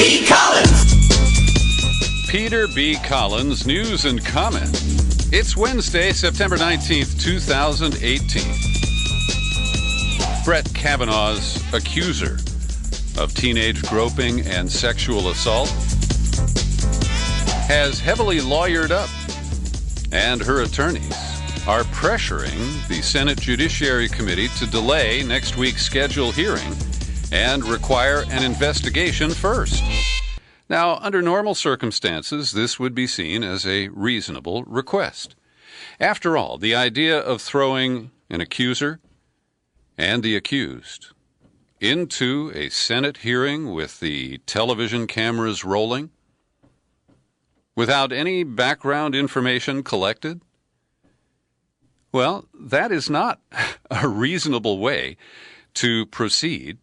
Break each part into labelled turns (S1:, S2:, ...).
S1: B. Collins.
S2: Peter B. Collins, news and comment. It's Wednesday, September 19th, 2018. Brett Kavanaugh's accuser of teenage groping and sexual assault has heavily lawyered up, and her attorneys are pressuring the Senate Judiciary Committee to delay next week's scheduled hearing and require an investigation first. Now, under normal circumstances, this would be seen as a reasonable request. After all, the idea of throwing an accuser and the accused into a Senate hearing with the television cameras rolling, without any background information collected, well, that is not a reasonable way to proceed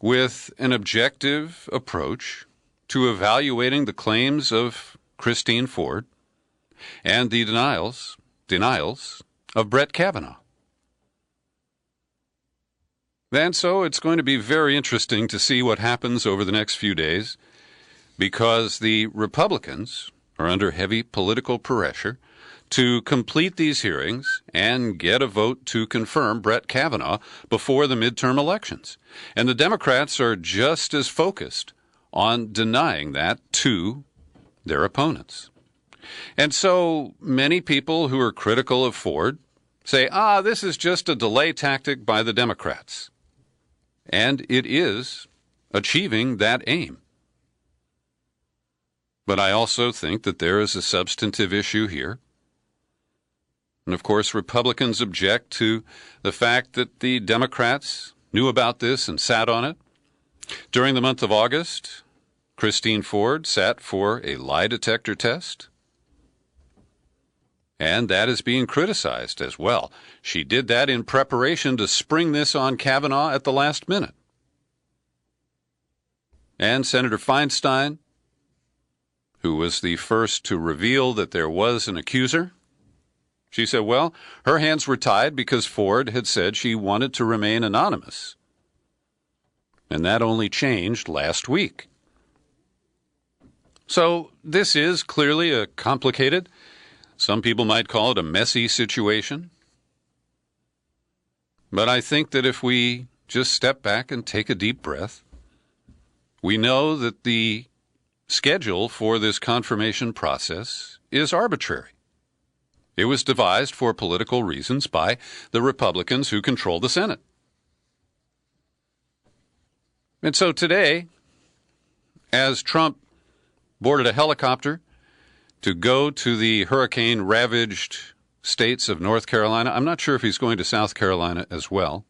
S2: with an objective approach to evaluating the claims of Christine Ford and the denials of Brett Kavanaugh. And so it's going to be very interesting to see what happens over the next few days, because the Republicans are under heavy political pressure to complete these hearings and get a vote to confirm Brett Kavanaugh before the midterm elections. And the Democrats are just as focused on denying that to their opponents. And so many people who are critical of Ford say, this is just a delay tactic by the Democrats. And it is achieving that aim. But I also think that there is a substantive issue here. And of course, Republicans object to the fact that the Democrats knew about this and sat on it. During the month of August, Christine Ford sat for a lie detector test. And that is being criticized as well. She did that in preparation to spring this on Kavanaugh at the last minute. And Senator Feinstein, who was the first to reveal that there was an accuser, she said, well, her hands were tied because Ford had said she wanted to remain anonymous. And that only changed last week. So this is clearly a complicated, some people might call it a messy situation. But I think that if we just step back and take a deep breath, we know that the schedule for this confirmation process is arbitrary. It was devised for political reasons by the Republicans who control the Senate. And so today, as Trump boarded a helicopter to go to the hurricane-ravaged states of North Carolina, I'm not sure if he's going to South Carolina as well,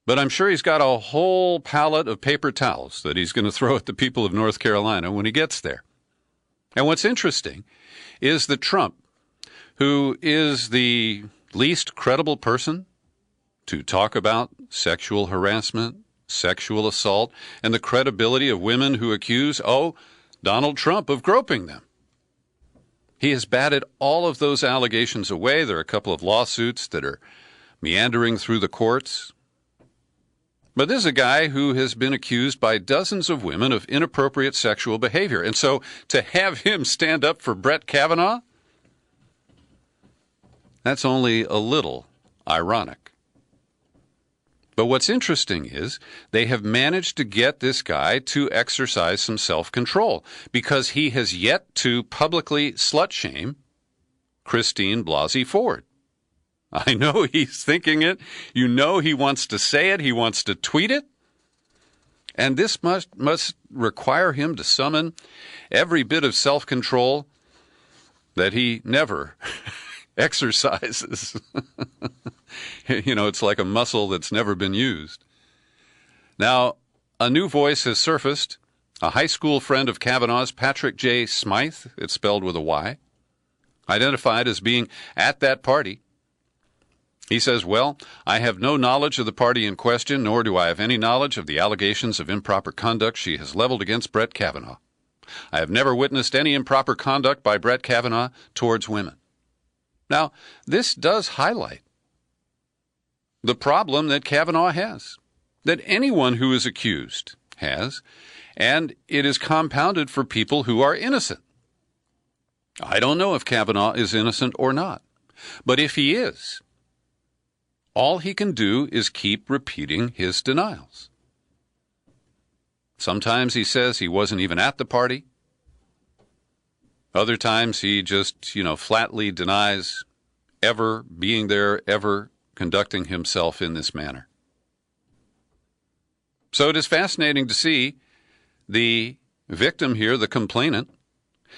S2: but I'm sure he's got a whole pallet of paper towels that he's going to throw at the people of North Carolina when he gets there. And what's interesting is that Trump, who is the least credible person to talk about sexual harassment, sexual assault, and the credibility of women who accuse, Donald Trump of groping them. He has batted all of those allegations away. There are a couple of lawsuits that are meandering through the courts. But this is a guy who has been accused by dozens of women of inappropriate sexual behavior. And so to have him stand up for Brett Kavanaugh, that's only a little ironic. But what's interesting is they have managed to get this guy to exercise some self-control because he has yet to publicly slut-shame Christine Blasey Ford. I know he's thinking it. You know he wants to say it. He wants to tweet it. And this must require him to summon every bit of self-control that he never exercises. It's like a muscle that's never been used. Now, a new voice has surfaced. A high school friend of Kavanaugh's, Patrick J. Smythe, it's spelled with a Y, identified as being at that party. He says, I have no knowledge of the party in question, nor do I have any knowledge of the allegations of improper conduct she has leveled against Brett Kavanaugh. I have never witnessed any improper conduct by Brett Kavanaugh towards women. Now, this does highlight the problem that Kavanaugh has, that anyone who is accused has, and it is compounded for people who are innocent. I don't know if Kavanaugh is innocent or not, but if he is, all he can do is keep repeating his denials. Sometimes he says he wasn't even at the party. Other times he just, flatly denies ever being there, ever conducting himself in this manner. So it is fascinating to see the victim here, the complainant,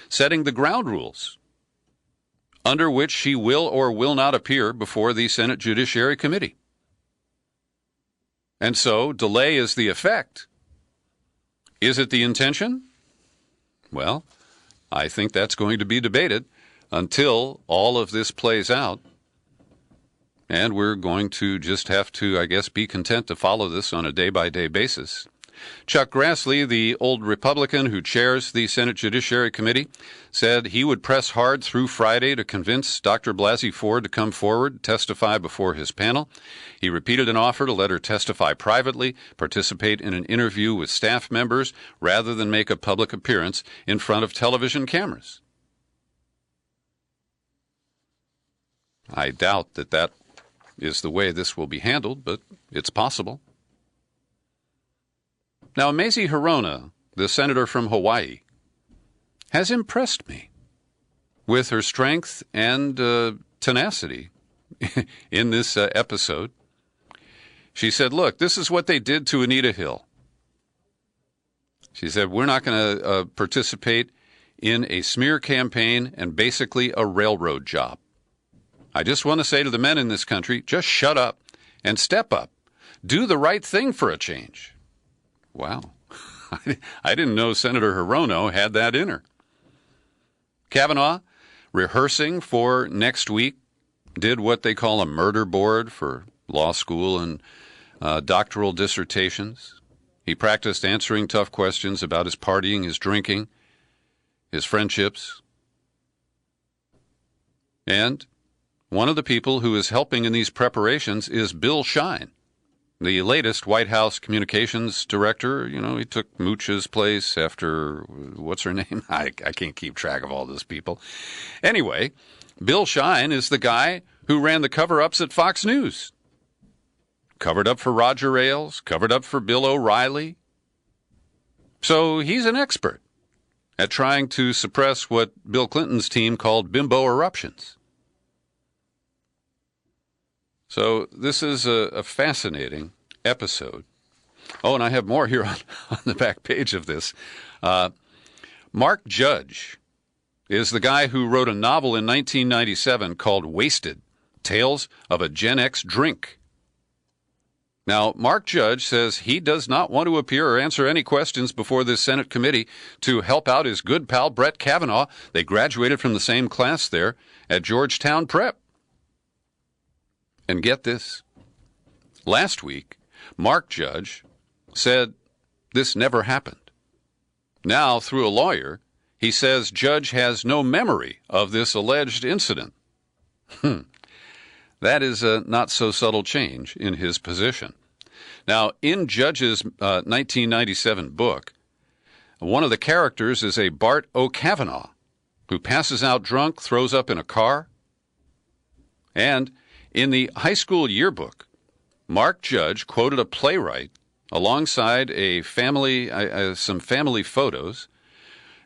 S2: setting the ground rules under which she will or will not appear before the Senate Judiciary Committee. And so delay is the effect. Is it the intention? Well, I think that's going to be debated until all of this plays out. And we're going to just have to, I guess, be content to follow this on a day-by-day basis. Chuck Grassley, the old Republican who chairs the Senate Judiciary Committee, said he would press hard through Friday to convince Dr. Blasey-Ford to come forward and testify before his panel. He repeated an offer to let her testify privately, participate in an interview with staff members, rather than make a public appearance in front of television cameras. I doubt that is the way this will be handled, but it's possible. Now, Onna Hirono, the senator from Hawaii, has impressed me with her strength and tenacity in this episode. She said, look, this is what they did to Anita Hill. She said, we're not going to participate in a smear campaign and basically a railroad job. I just want to say to the men in this country, just shut up and step up. Do the right thing for a change. Wow. I didn't know Senator Hirono had that in her. Kavanaugh, rehearsing for next week, did what they call a murder board for law school and doctoral dissertations. He practiced answering tough questions about his partying, his drinking, his friendships. And one of the people who is helping in these preparations is Bill Cheyne, the latest White House communications director. He took Mooch's place after, what's her name? I can't keep track of all those people. Anyway, Bill Cheyne is the guy who ran the cover-ups at Fox News. Covered up for Roger Ailes, covered up for Bill O'Reilly. So he's an expert at trying to suppress what Bill Clinton's team called bimbo eruptions. So this is a fascinating episode. Oh, and I have more here on the back page of this. Mark Judge is the guy who wrote a novel in 1997 called Wasted, Tales of a Gen X Drink. Now, Mark Judge says he does not want to appear or answer any questions before this Senate committee to help out his good pal Brett Kavanaugh. They graduated from the same class there at Georgetown Prep. And get this, last week, Mark Judge said this never happened. Now, through a lawyer, he says Judge has no memory of this alleged incident. That is a not-so-subtle change in his position. Now, in Judge's 1997 book, one of the characters is a Bart O'Kavanaugh who passes out drunk, throws up in a car, and in the high school yearbook, Mark Judge quoted a playwright alongside some family photos,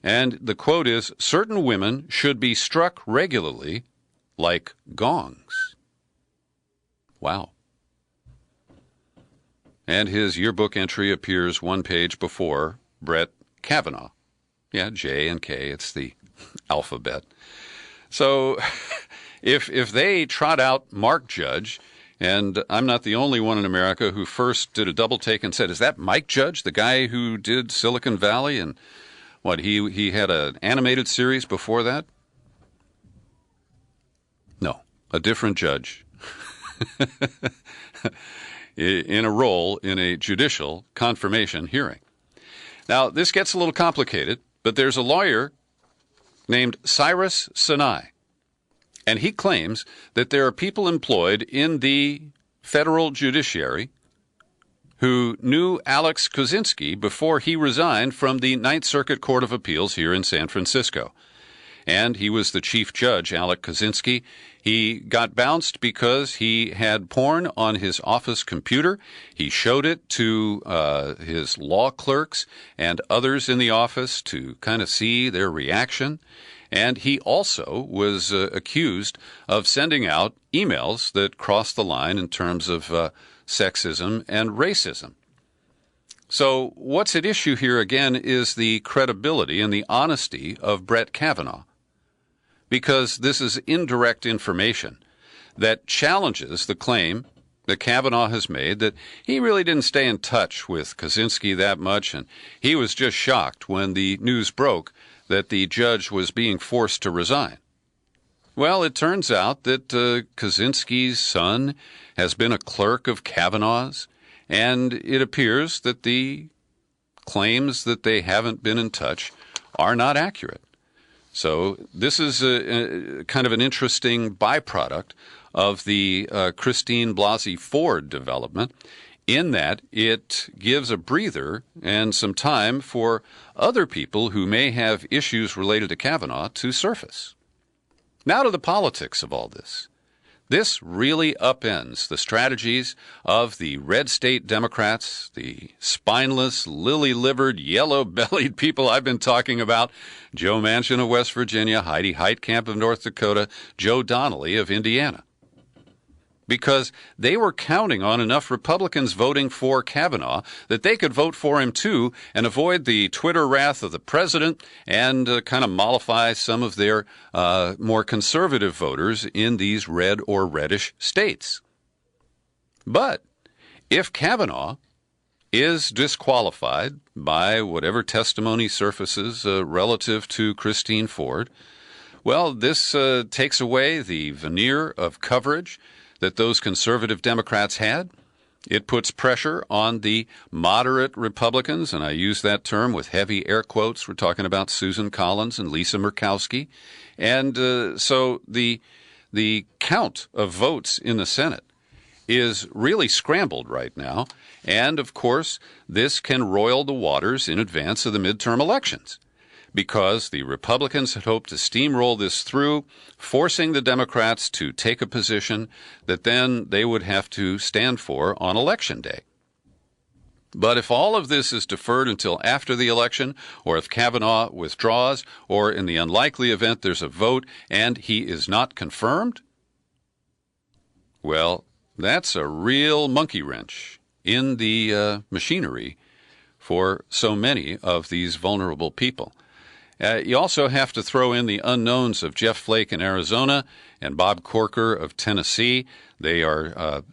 S2: and the quote is, "Certain women should be struck regularly like gongs." Wow. And his yearbook entry appears one page before Brett Kavanaugh. Yeah, J and K, it's the alphabet. So if they trot out Mark Judge, and I'm not the only one in America who first did a double take and said, is that Mike Judge, the guy who did Silicon Valley? And what, he had an animated series before that? No, a different Judge in a role in a judicial confirmation hearing. Now, this gets a little complicated, but there's a lawyer named Cyrus Sinai, and he claims that there are people employed in the federal judiciary who knew Alex Kaczynski before he resigned from the Ninth Circuit Court of Appeals here in San Francisco. And he was the chief judge, Alex Kaczynski. He got bounced because he had porn on his office computer. He showed it to his law clerks and others in the office to kind of see their reaction. And he also was accused of sending out emails that crossed the line in terms of sexism and racism. So what's at issue here again is the credibility and the honesty of Brett Kavanaugh, because this is indirect information that challenges the claim that Kavanaugh has made that he really didn't stay in touch with Kaczynski that much, and he was just shocked when the news broke that the judge was being forced to resign. Well, it turns out that Kaczynski's son has been a clerk of Kavanaugh's, and it appears that the claims that they haven't been in touch are not accurate. So this is a kind of an interesting byproduct of the Christine Blasey Ford development, in that it gives a breather and some time for other people who may have issues related to Kavanaugh to surface. Now to the politics of all this. This really upends the strategies of the red state Democrats, the spineless, lily-livered, yellow-bellied people I've been talking about, Joe Manchin of West Virginia, Heidi Heitkamp of North Dakota, Joe Donnelly of Indiana. Because they were counting on enough Republicans voting for Kavanaugh that they could vote for him too and avoid the Twitter wrath of the president and kind of mollify some of their more conservative voters in these red or reddish states. But if Kavanaugh is disqualified by whatever testimony surfaces relative to Christine Ford, well, this takes away the veneer of coverage that those conservative Democrats had. It puts pressure on the moderate Republicans, and I use that term with heavy air quotes. We're talking about Susan Collins and Lisa Murkowski. And so the count of votes in the Senate is really scrambled right now. And, of course, this can roil the waters in advance of the midterm elections, because the Republicans had hoped to steamroll this through, forcing the Democrats to take a position that then they would have to stand for on Election Day. But if all of this is deferred until after the election, or if Kavanaugh withdraws, or in the unlikely event there's a vote and he is not confirmed, well, that's a real monkey wrench in the machinery for so many of these vulnerable people. You also have to throw in the unknowns of Jeff Flake in Arizona and Bob Corker of Tennessee. They are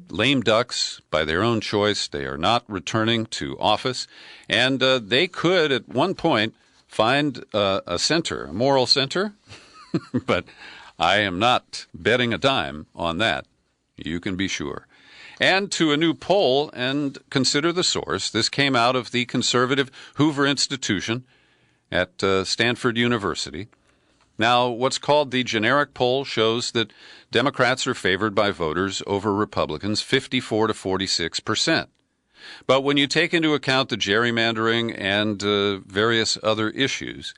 S2: lame ducks by their own choice. They are not returning to office. And they could, at one point, find a center, a moral center. But I am not betting a dime on that. You can be sure. And to a new poll, and consider the source, this came out of the conservative Hoover Institution at Stanford University. Now, what's called the generic poll shows that Democrats are favored by voters over Republicans 54 to 46%. But when you take into account the gerrymandering and various other issues,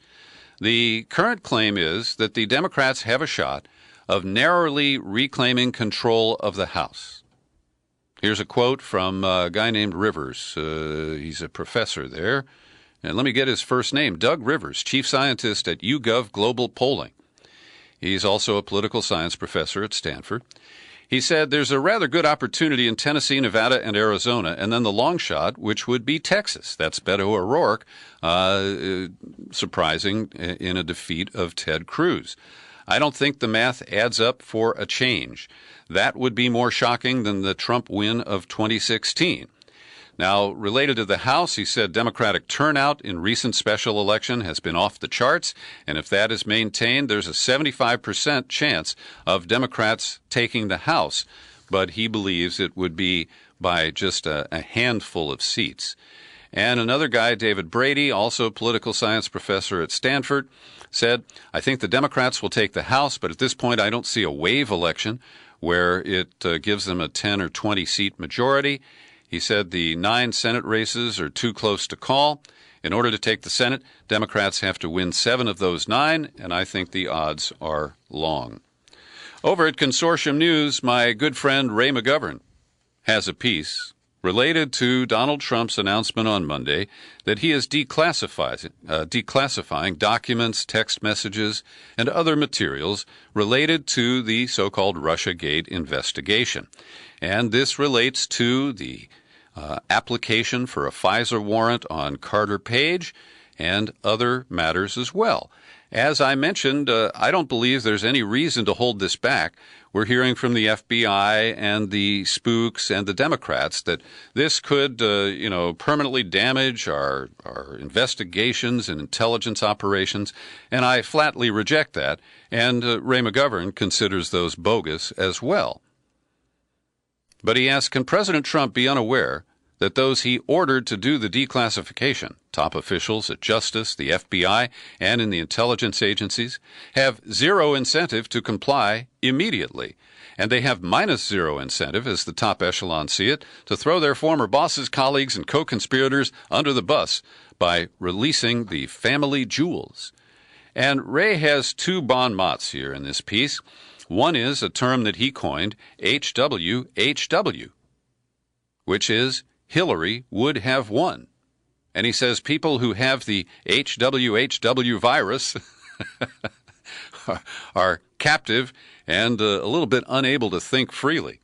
S2: the current claim is that the Democrats have a shot of narrowly reclaiming control of the House. Here's a quote from a guy named Rivers. He's a professor there. And let me get his first name, Doug Rivers, chief scientist at YouGov Global Polling. He's also a political science professor at Stanford. He said there's a rather good opportunity in Tennessee, Nevada, and Arizona, and then the long shot, which would be Texas. That's Beto O'Rourke, surprising in a defeat of Ted Cruz. I don't think the math adds up for a change. That would be more shocking than the Trump win of 2016. Now, related to the House, he said Democratic turnout in recent special election has been off the charts, and if that is maintained, there's a 75% chance of Democrats taking the House, but he believes it would be by just a handful of seats. And another guy, David Brady, also a political science professor at Stanford, said, I think the Democrats will take the House, but at this point I don't see a wave election where it gives them a 10 or 20 seat majority. He said the 9 Senate races are too close to call. In order to take the Senate, Democrats have to win 7 of those 9, and I think the odds are long. Over at Consortium News, my good friend Ray McGovern has a piece related to Donald Trump's announcement on Monday that he is declassifying documents, text messages, and other materials related to the so-called Russiagate investigation. And this relates to the application for a FISA warrant on Carter Page and other matters as well. As I mentioned, I don't believe there's any reason to hold this back. We're hearing from the FBI and the spooks and the Democrats that this could, permanently damage our investigations and intelligence operations, and I flatly reject that, and Ray McGovern considers those bogus as well. But he asks, can President Trump be unaware that those he ordered to do the declassification, top officials at Justice, the FBI, and in the intelligence agencies, have zero incentive to comply immediately, and they have -0 incentive, as the top echelon see it, to throw their former bosses, colleagues, and co-conspirators under the bus by releasing the family jewels. And Ray has 2 bon mots here in this piece. One is a term that he coined, HWHW, which is Hillary would have won. And he says people who have the HWHW virus are captive and a little bit unable to think freely.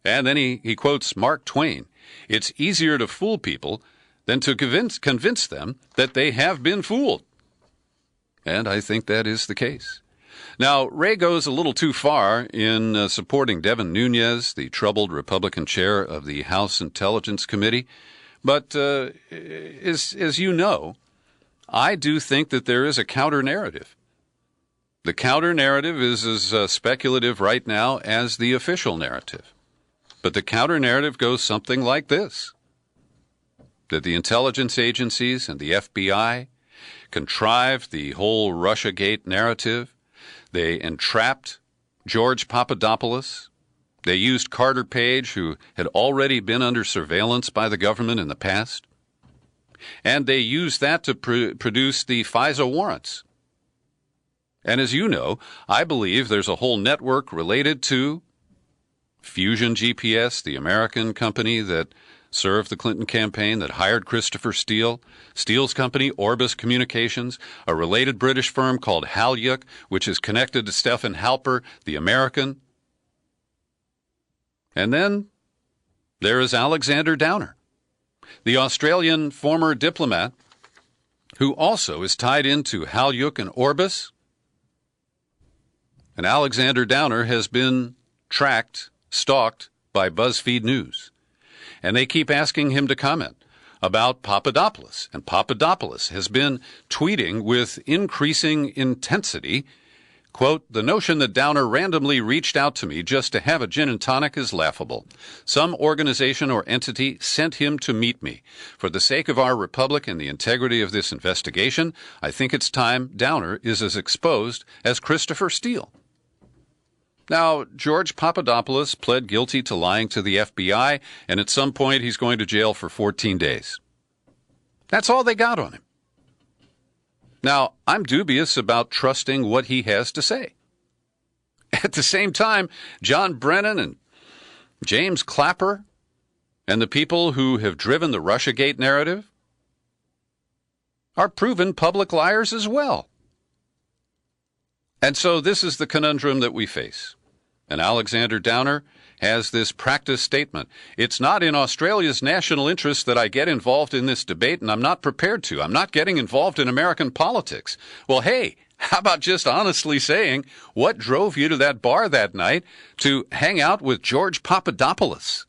S2: And then he quotes Mark Twain. It's easier to fool people than to convince them that they have been fooled. And I think that is the case. Now, Ray goes a little too far in supporting Devin Nunes, the troubled Republican chair of the House Intelligence Committee. But as you know, I do think that there is a counter-narrative. The counter-narrative is as speculative right now as the official narrative. But the counter-narrative goes something like this: that the intelligence agencies and the FBI contrived the whole Russiagate narrative. They entrapped George Papadopoulos. They used Carter Page, who had already been under surveillance by the government in the past. And they used that to produce the FISA warrants. And as you know, I believe there's a whole network related to Fusion GPS, the American company that served the Clinton campaign, that hired Christopher Steele, Steele's company, Orbis Communications, a related British firm called Halyuk, which is connected to Stephen Halper, the American. And then there is Alexander Downer, the Australian former diplomat, who also is tied into Halyuk and Orbis. And Alexander Downer has been stalked by BuzzFeed News. And they keep asking him to comment about Papadopoulos. And Papadopoulos has been tweeting with increasing intensity, quote, "The notion that Downer randomly reached out to me just to have a gin and tonic is laughable. Some organization or entity sent him to meet me. For the sake of our republic and the integrity of this investigation, I think it's time Downer is as exposed as Christopher Steele." Now, George Papadopoulos pled guilty to lying to the FBI, and at some point he's going to jail for 14 days. That's all they got on him. Now, I'm dubious about trusting what he has to say. At the same time, John Brennan and James Clapper and the people who have driven the Russiagate narrative are proven public liars as well. And so this is the conundrum that we face. And Alexander Downer has this practice statement. It's not in Australia's national interest that I get involved in this debate, and I'm not prepared to. I'm not getting involved in American politics. Well, hey, how about just honestly saying what drove you to that bar that night to hang out with George Papadopoulos?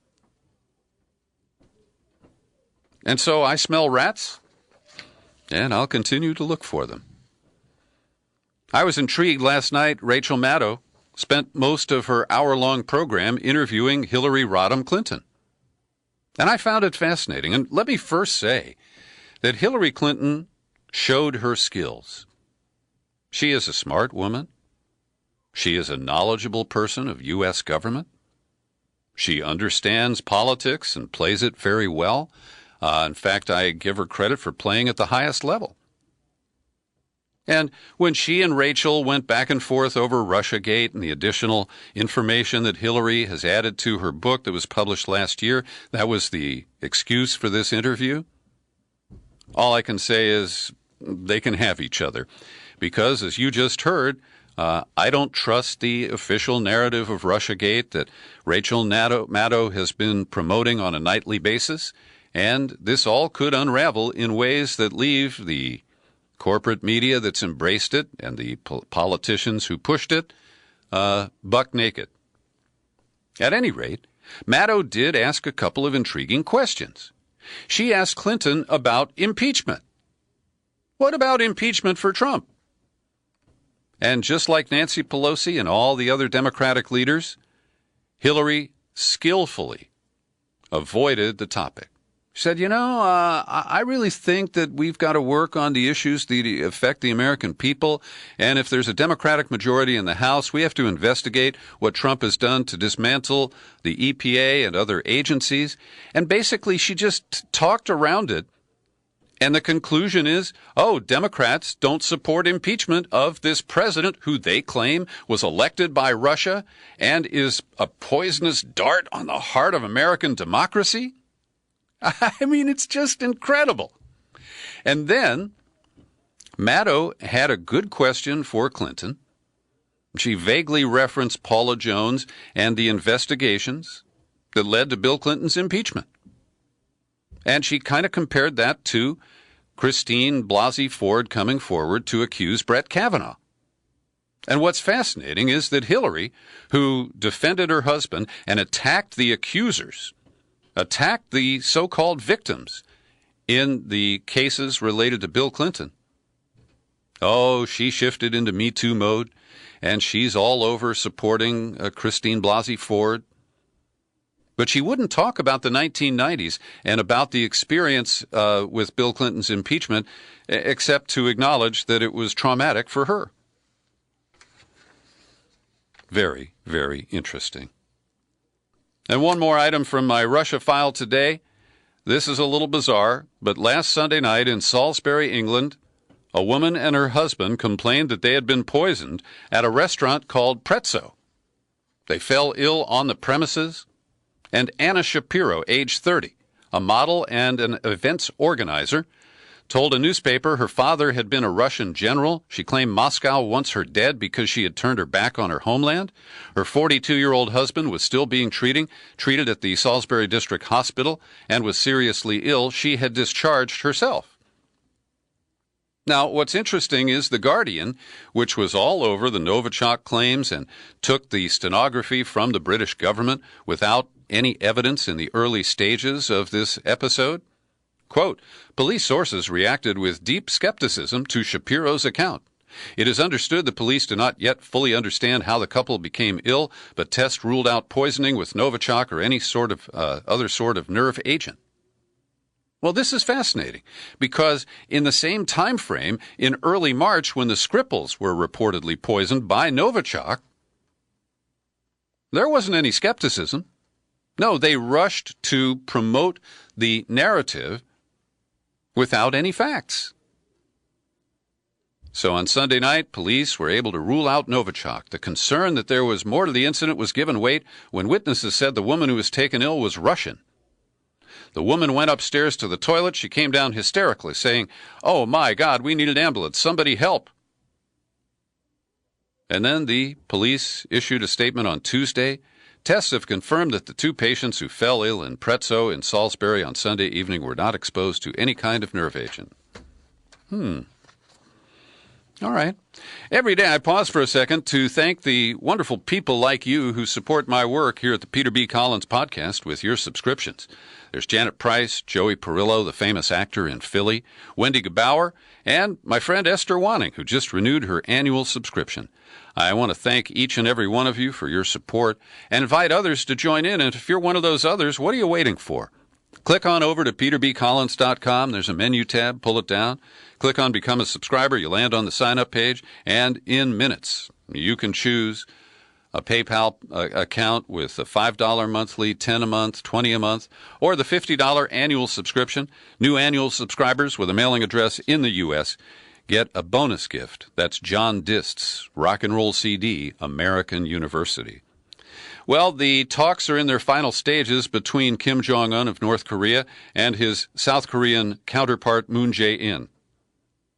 S2: And so I smell rats, and I'll continue to look for them. I was intrigued last night. Rachel Maddow spent most of her hour-long program interviewing Hillary Rodham Clinton. And I found it fascinating. And let me first say that Hillary Clinton showed her skills. She is a smart woman. She is a knowledgeable person of U.S. government. She understands politics and plays it very well. In fact, I give her credit for playing at the highest level. And when she and Rachel went back and forth over Russiagate and the additional information that Hillary has added to her book that was published last year, that was the excuse for this interview. All I can say is they can have each other. Because, as you just heard, I don't trust the official narrative of Russiagate that Rachel Maddow has been promoting on a nightly basis, and this all could unravel in ways that leave the corporate media that's embraced it and the politicians who pushed it buck naked. At any rate, Maddow did ask a couple of intriguing questions. She asked Clinton about impeachment. What about impeachment for Trump? And just like Nancy Pelosi and all the other Democratic leaders, Hillary skillfully avoided the topic. She said, I really think that we've got to work on the issues that affect the American people, and if there's a Democratic majority in the House, we have to investigate what Trump has done to dismantle the EPA and other agencies. And basically, she just talked around it. And the conclusion is, Democrats don't support impeachment of this president who they claim was elected by Russia and is a poisonous dart on the heart of American democracy. I mean, it's just incredible. And then Maddow had a good question for Clinton. She vaguely referenced Paula Jones and the investigations that led to Bill Clinton's impeachment. And she kind of compared that to Christine Blasey Ford coming forward to accuse Brett Kavanaugh. And what's fascinating is that Hillary, who defended her husband and attacked the accusers, attacked the so-called victims in the cases related to Bill Clinton. She shifted into Me Too mode, and she's all over supporting Christine Blasey Ford. But she wouldn't talk about the 1990s and about the experience with Bill Clinton's impeachment, except to acknowledge that it was traumatic for her. Very, very interesting. And one more item from my Russia file today. This is a little bizarre, but last Sunday night in Salisbury, England, a woman and her husband complained that they had been poisoned at a restaurant called Prezzo. They fell ill on the premises, and Anna Shapiro, age 30, a model and an events organizer, told a newspaper her father had been a Russian general. She claimed Moscow wants her dead because she had turned her back on her homeland. Her 42-year-old husband was still being treated at the Salisbury District Hospital and was seriously ill. She had discharged herself. Now, what's interesting is The Guardian, which was all over the Novichok claims and took the stenography from the British government without any evidence in the early stages of this episode. Quote, police sources reacted with deep skepticism to Shapiro's account. It is understood the police do not yet fully understand how the couple became ill, but tests ruled out poisoning with Novichok or any sort of other sort of nerve agent. Well, this is fascinating because in the same time frame, in early March, when the Skripals were reportedly poisoned by Novichok, there wasn't any skepticism. No, they rushed to promote the narrative without any facts. So on Sunday night, police were able to rule out Novichok. The concern that there was more to the incident was given weight when witnesses said the woman who was taken ill was Russian. The woman went upstairs to the toilet. She came down hysterically, saying, "Oh, my God, we need an ambulance. Somebody help." And then the police issued a statement on Tuesday. Tests have confirmed that the two patients who fell ill in Prezzo in Salisbury on Sunday evening were not exposed to any kind of nerve agent. All right. Every day I pause for a second to thank the wonderful people like you who support my work here at the Peter B. Collins Podcast with your subscriptions. There's Janet Price, Joey Perillo, the famous actor in Philly, Wendy Gebauer, and my friend Esther Wanning, who just renewed her annual subscription. I want to thank each and every one of you for your support and invite others to join in. And if you're one of those others, what are you waiting for? Click on over to peterbcollins.com. There's a menu tab. Pull it down. Click on Become a Subscriber. You land on the sign-up page. And in minutes, you can choose a PayPal account with a $5 monthly, $10 a month, $20 a month, or the $50 annual subscription. New annual subscribers with a mailing address in the U.S. get a bonus gift. That's John Dist's rock and roll CD, American University. Well, the talks are in their final stages between Kim Jong-un of North Korea and his South Korean counterpart Moon Jae-in.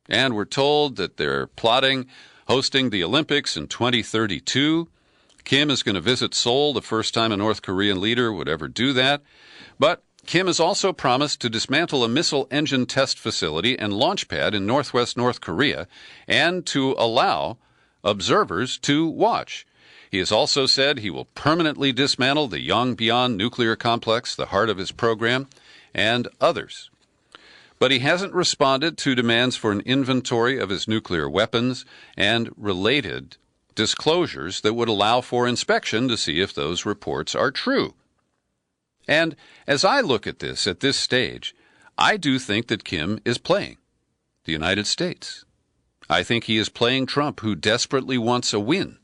S2: And we're told that they're plotting hosting the Olympics in 2032. Kim is going to visit Seoul, the first time a North Korean leader would ever do that. But Kim has also promised to dismantle a missile engine test facility and launch pad in northwest North Korea and to allow observers to watch. He has also said he will permanently dismantle the Yongbyon nuclear complex, the heart of his program, and others. But he hasn't responded to demands for an inventory of his nuclear weapons and related disclosures that would allow for inspection to see if those reports are true. And as I look at this stage, I do think that Kim is playing the United States. I think he is playing Trump, who desperately wants a win.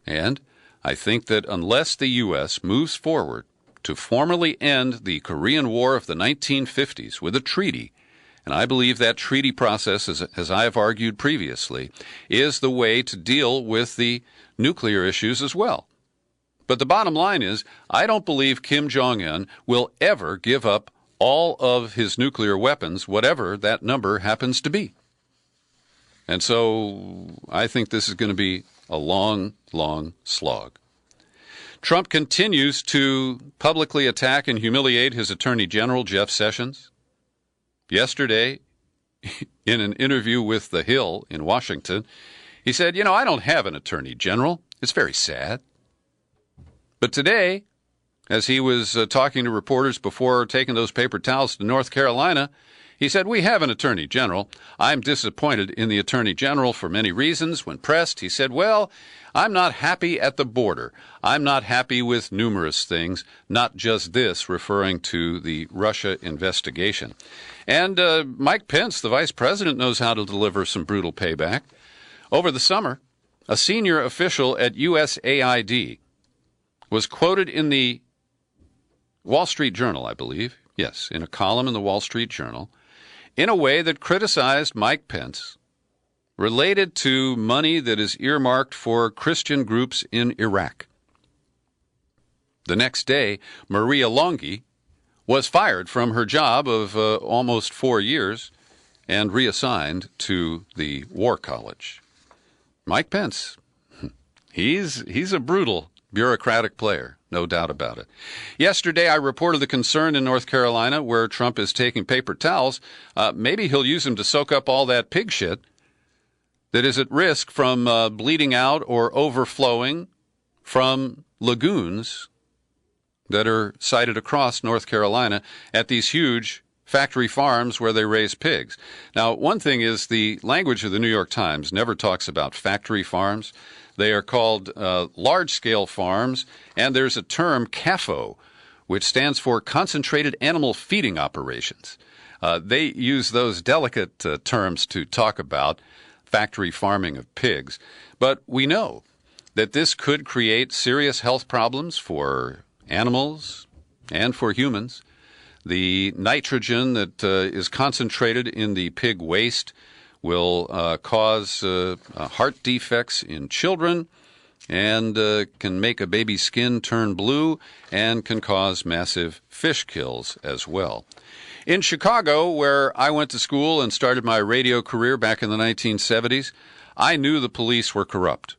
S2: And I think that unless the U.S. moves forward to formally end the Korean War of the 1950s with a treaty, and I believe that treaty process, as I have argued previously, is the way to deal with the nuclear issues as well. But the bottom line is, I don't believe Kim Jong-un will ever give up all of his nuclear weapons, whatever that number happens to be. And so I think this is going to be a long, long slog. Trump continues to publicly attack and humiliate his Attorney General, Jeff Sessions. Yesterday, in an interview with The Hill in Washington, he said, I don't have an Attorney General. It's very sad. But today, as he was talking to reporters before taking those paper towels to North Carolina, he said, we have an Attorney General. I'm disappointed in the Attorney General for many reasons. When pressed, he said, well, I'm not happy at the border. I'm not happy with numerous things, not just this, referring to the Russia investigation. And Mike Pence, the vice president, knows how to deliver some brutal payback. Over the summer, a senior official at USAID was quoted in the Wall Street Journal, I believe, yes, in a column in the Wall Street Journal, in a way that criticized Mike Pence, related to money that is earmarked for Christian groups in Iraq. The next day, Maria Longi was fired from her job of almost 4 years and reassigned to the War College. Mike Pence, he's a brutal bureaucratic player, no doubt about it. Yesterday, I reported the concern in North Carolina where Trump is taking paper towels. Maybe he'll use them to soak up all that pig shit that is at risk from bleeding out or overflowing from lagoons that are sited across North Carolina at these huge factory farms where they raise pigs. Now, one thing is the language of the New York Times never talks about factory farms. They are called large-scale farms, and there's a term, CAFO, which stands for Concentrated Animal Feeding Operations. They use those delicate terms to talk about factory farming of pigs. But we know that this could create serious health problems for animals and for humans. The nitrogen that is concentrated in the pig waste will cause heart defects in children and can make a baby's skin turn blue and can cause massive fish kills as well. In Chicago, where I went to school and started my radio career back in the 1970s, I knew the police were corrupt.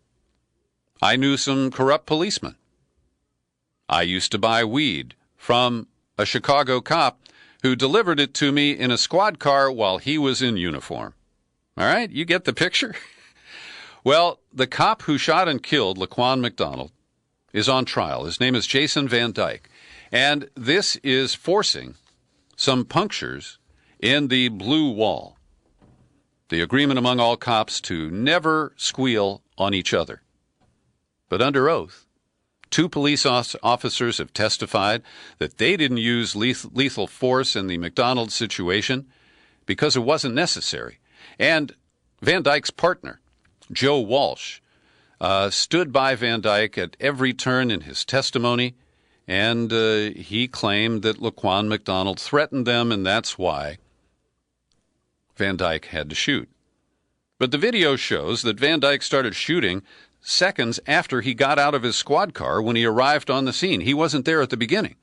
S2: I knew some corrupt policemen. I used to buy weed from a Chicago cop who delivered it to me in a squad car while he was in uniform. All right, you get the picture? Well, the cop who shot and killed Laquan McDonald is on trial. His name is Jason Van Dyke, and this is forcing some punctures in the blue wall, the agreement among all cops to never squeal on each other. But under oath, 2 police officers have testified that they didn't use lethal force in the McDonald situation because it wasn't necessary. And Van Dyke's partner, Joe Walsh, stood by Van Dyke at every turn in his testimony, and he claimed that Laquan McDonald threatened them, and that's why Van Dyke had to shoot. But the video shows that Van Dyke started shooting seconds after he got out of his squad car when he arrived on the scene. He wasn't there at the beginning.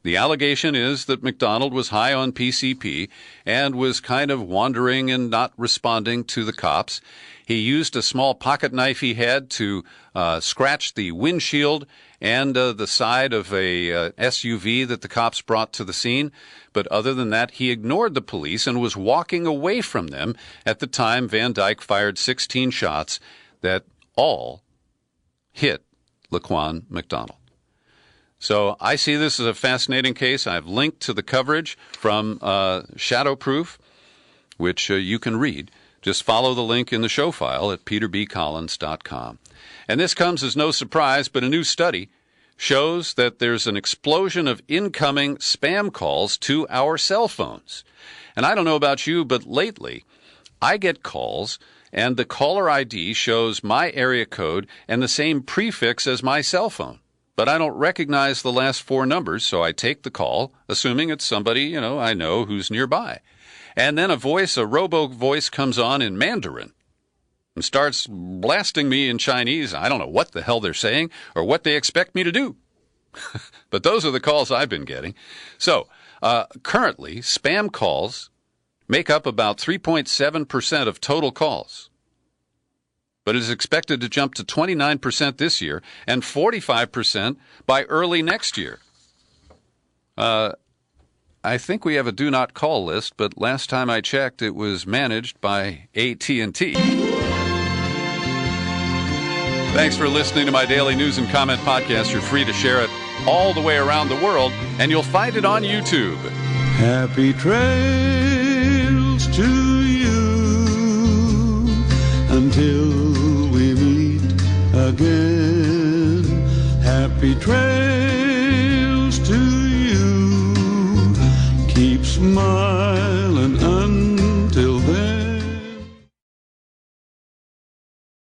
S2: The allegation is that McDonald was high on PCP and was kind of wandering and not responding to the cops. He used a small pocket knife he had to scratch the windshield and the side of a SUV that the cops brought to the scene. But other than that, he ignored the police and was walking away from them at the time Van Dyke fired 16 shots that all hit Laquan McDonald. So I see this as a fascinating case. I've linked to the coverage from Shadowproof, which you can read. Just follow the link in the show file at peterbcollins.com. And this comes as no surprise, but a new study shows that there's an explosion of incoming spam calls to our cell phones. And I don't know about you, but lately I get calls and the caller ID shows my area code and the same prefix as my cell phone. But I don't recognize the last four numbers, so I take the call, assuming it's somebody, I know who's nearby. And then a robo voice comes on in Mandarin and starts blasting me in Chinese. I don't know what the hell they're saying or what they expect me to do. But those are the calls I've been getting. So currently, spam calls make up about 3.7% of total calls. But it is expected to jump to 29% this year and 45% by early next year. I think we have a do not call list, but last time I checked, it was managed by AT&T. Thanks for listening to my daily news and comment podcast. You're free to share it all the way around the world, and you'll find it on YouTube.
S1: Happy trails to you until we meet again. Happy trails.